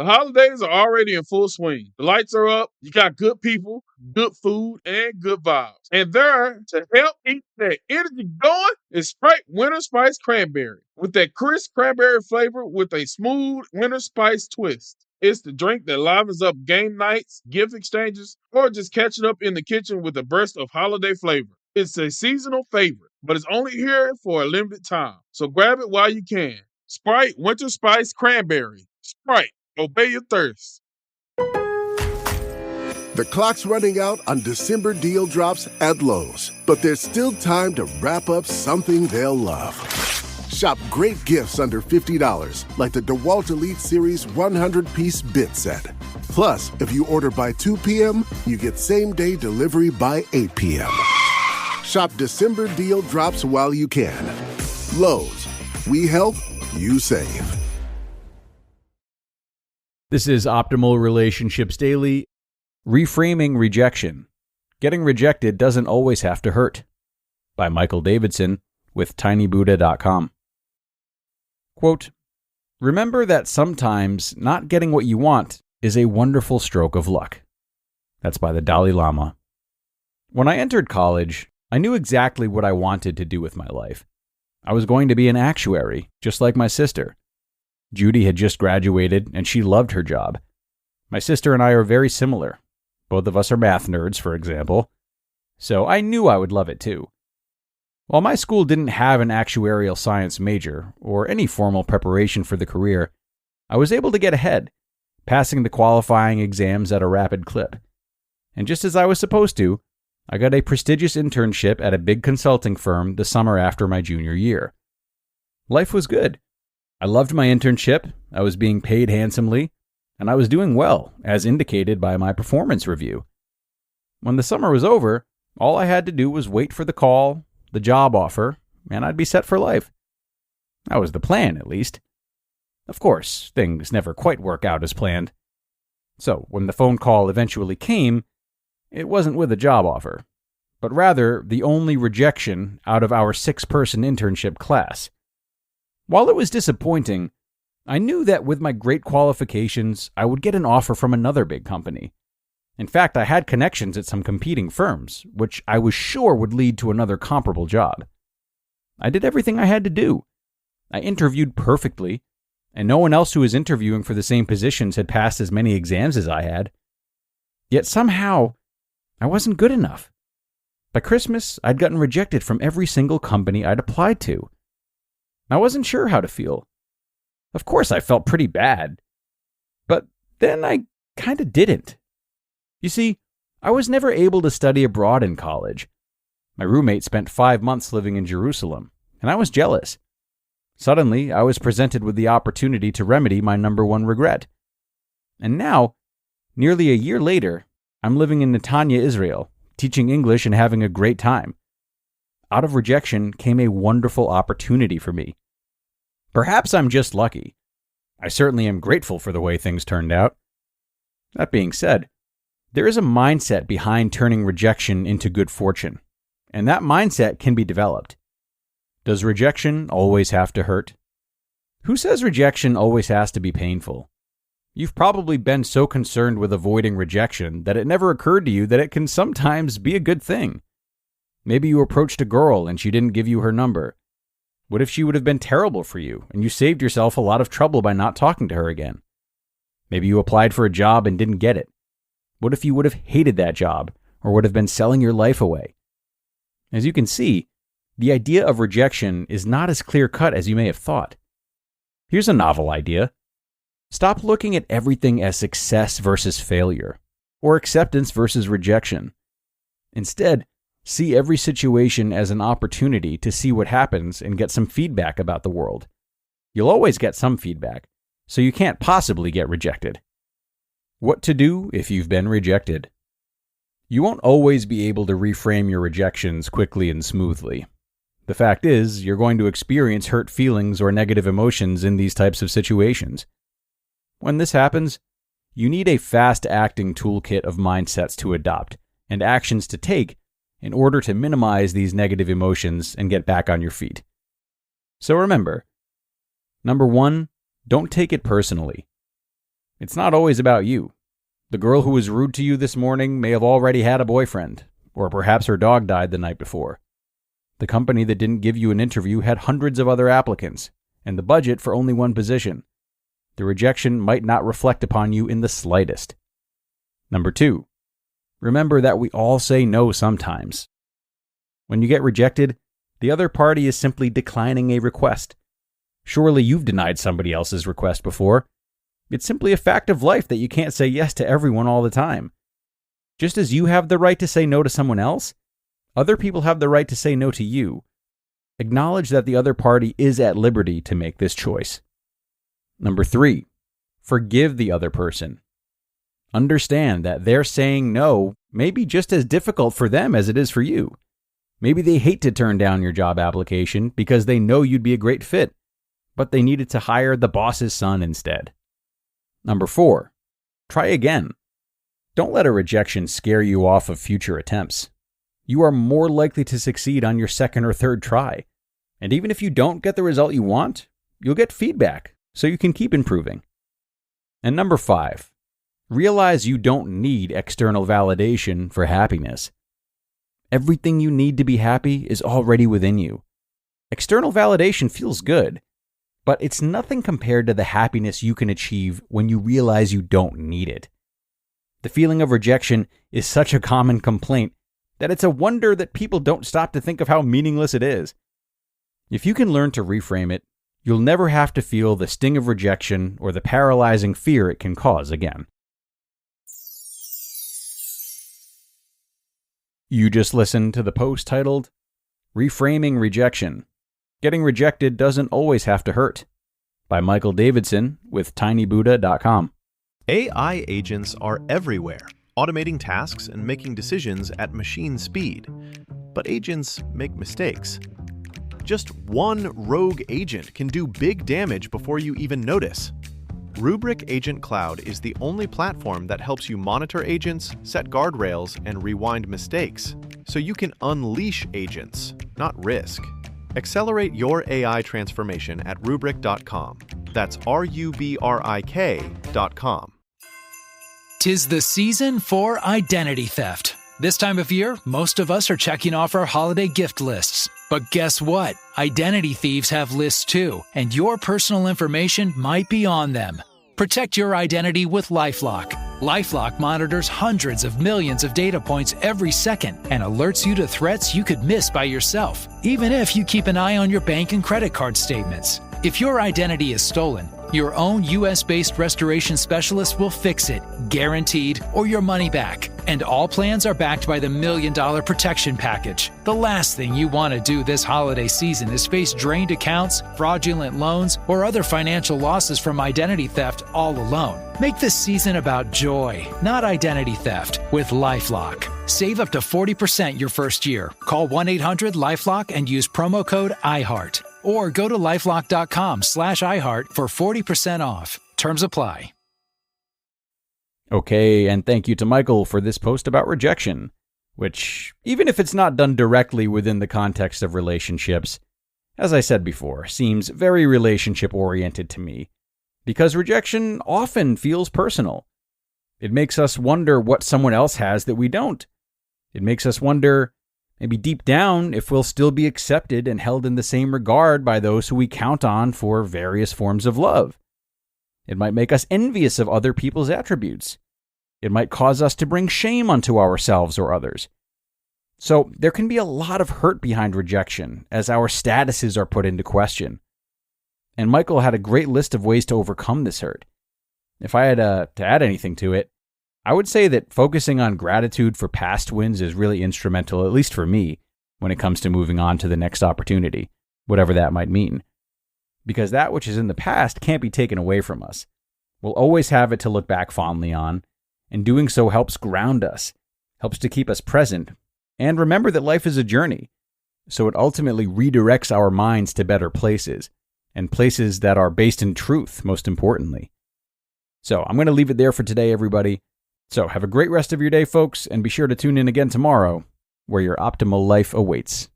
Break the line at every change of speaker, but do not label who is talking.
The holidays are already in full swing. The lights are up, you got good people, good food, and good vibes. And there to help keep that energy going is Sprite Winter Spice Cranberry. With that crisp cranberry flavor with a smooth winter spice twist. It's the drink that livens up game nights, gift exchanges, or just catching up in the kitchen with a burst of holiday flavor. It's a seasonal favorite, but it's only here for a limited time. So grab it while you can. Sprite Winter Spice Cranberry. Sprite, obey your thirst.
The clock's running out on December deal drops at Lowe's, but there's still time to wrap up something they'll love. Shop great gifts under $50, like the DeWalt Elite Series 100-piece bit set. Plus, if you order by 2 p.m., you get same-day delivery by 8 p.m. Shop December deal drops while you can. Lowe's. We help, you save.
This is Optimal Relationships Daily. Reframing Rejection. Getting rejected doesn't always have to hurt. By Michael Davidson with tinybuddha.com. Quote, remember that sometimes not getting what you want is a wonderful stroke of luck. That's by the Dalai Lama. When I entered college, I knew exactly what I wanted to do with my life. I was going to be an actuary, just like my sister. Judy had just graduated, and she loved her job. My sister and I are very similar. Both of us are math nerds, for example. So I knew I would love it too. While my school didn't have an actuarial science major, or any formal preparation for the career, I was able to get ahead, passing the qualifying exams at a rapid clip. And just as I was supposed to, I got a prestigious internship at a big consulting firm the summer after my junior year. Life was good. I loved my internship, I was being paid handsomely, and I was doing well, as indicated by my performance review. When the summer was over, all I had to do was wait for the call, the job offer, and I'd be set for life. That was the plan, at least. Of course, things never quite work out as planned. So, when the phone call eventually came, it wasn't with a job offer, but rather the only rejection out of our 6-person internship class. While it was disappointing, I knew that with my great qualifications, I would get an offer from another big company. In fact, I had connections at some competing firms, which I was sure would lead to another comparable job. I did everything I had to do. I interviewed perfectly, and no one else who was interviewing for the same positions had passed as many exams as I had. Yet somehow, I wasn't good enough. By Christmas, I'd gotten rejected from every single company I'd applied to. I wasn't sure how to feel. Of course, I felt pretty bad. But then I kind of didn't. You see, I was never able to study abroad in college. My roommate spent 5 months living in Jerusalem, and I was jealous. Suddenly, I was presented with the opportunity to remedy my number one regret. And now, nearly a year later, I'm living in Netanya, Israel, teaching English and having a great time. Out of rejection came a wonderful opportunity for me. Perhaps I'm just lucky. I certainly am grateful for the way things turned out. That being said, there is a mindset behind turning rejection into good fortune, and that mindset can be developed. Does rejection always have to hurt? Who says rejection always has to be painful? You've probably been so concerned with avoiding rejection that it never occurred to you that it can sometimes be a good thing. Maybe you approached a girl and she didn't give you her number. What if she would have been terrible for you and you saved yourself a lot of trouble by not talking to her again? Maybe you applied for a job and didn't get it. What if you would have hated that job or would have been selling your life away? As you can see, the idea of rejection is not as clear-cut as you may have thought. Here's a novel idea. Stop looking at everything as success versus failure, or acceptance versus rejection. Instead, see every situation as an opportunity to see what happens and get some feedback about the world. You'll always get some feedback, so you can't possibly get rejected. What to do if you've been rejected? You won't always be able to reframe your rejections quickly and smoothly. The fact is, you're going to experience hurt feelings or negative emotions in these types of situations. When this happens, you need a fast-acting toolkit of mindsets to adopt and actions to take in order to minimize these negative emotions and get back on your feet. So remember, number 1, don't take it personally. It's not always about you. The girl who was rude to you this morning may have already had a boyfriend, or perhaps her dog died the night before. The company that didn't give you an interview had hundreds of other applicants, and the budget for only one position. The rejection might not reflect upon you in the slightest. Number 2, remember that we all say no sometimes. When you get rejected, the other party is simply declining a request. Surely you've denied somebody else's request before. It's simply a fact of life that you can't say yes to everyone all the time. Just as you have the right to say no to someone else, other people have the right to say no to you. Acknowledge that the other party is at liberty to make this choice. Number 3, forgive the other person. Understand that their saying no may be just as difficult for them as it is for you. Maybe they hate to turn down your job application because they know you'd be a great fit, but they needed to hire the boss's son instead. Number 4, try again. Don't let a rejection scare you off of future attempts. You are more likely to succeed on your second or third try. And even if you don't get the result you want, you'll get feedback, so you can keep improving. And number 5, realize you don't need external validation for happiness. Everything you need to be happy is already within you. External validation feels good, but it's nothing compared to the happiness you can achieve when you realize you don't need it. The feeling of rejection is such a common complaint that it's a wonder that people don't stop to think of how meaningless it is. If you can learn to reframe it, you'll never have to feel the sting of rejection or the paralyzing fear it can cause again. You just listened to the post titled, Reframing Rejection. Getting rejected doesn't always have to hurt, by Michael Davidson with tinybuddha.com.
AI agents are everywhere, automating tasks and making decisions at machine speed. But agents make mistakes. Just one rogue agent can do big damage before you even notice. Rubrik Agent Cloud is the only platform that helps you monitor agents, set guardrails, and rewind mistakes, so you can unleash agents, not risk. Accelerate your AI transformation at Rubrik.com. That's RUBRIK.com.
'Tis the season for identity theft. This time of year, most of us are checking off our holiday gift lists. But guess what? Identity thieves have lists too, and your personal information might be on them. Protect your identity with LifeLock. LifeLock monitors hundreds of millions of data points every second and alerts you to threats you could miss by yourself, even if you keep an eye on your bank and credit card statements. If your identity is stolen, your own US-based restoration specialist will fix it, guaranteed, or your money back. And all plans are backed by the $1 Million Protection Package. The last thing you want to do this holiday season is face drained accounts, fraudulent loans, or other financial losses from identity theft all alone. Make this season about joy, not identity theft, with LifeLock. Save up to 40% your first year. Call 1-800-LifeLock and use promo code IHEART. Or go to lifelock.com/iHeart for 40% off. Terms apply.
Okay, and thank you to Michael for this post about rejection, which, even if it's not done directly within the context of relationships, as I said before, seems very relationship-oriented to me, because rejection often feels personal. It makes us wonder what someone else has that we don't. It makes us wonder, maybe deep down, if we'll still be accepted and held in the same regard by those who we count on for various forms of love. It might make us envious of other people's attributes. It might cause us to bring shame onto ourselves or others. So there can be a lot of hurt behind rejection as our statuses are put into question. And Michael had a great list of ways to overcome this hurt. If I had to add anything to it, I would say that focusing on gratitude for past wins is really instrumental, at least for me, when it comes to moving on to the next opportunity, whatever that might mean. Because that which is in the past can't be taken away from us. We'll always have it to look back fondly on, and doing so helps ground us, helps to keep us present, and remember that life is a journey. So it ultimately redirects our minds to better places, and places that are based in truth, most importantly. So I'm going to leave it there for today, everybody. So have a great rest of your day, folks, and be sure to tune in again tomorrow, where your optimal life awaits.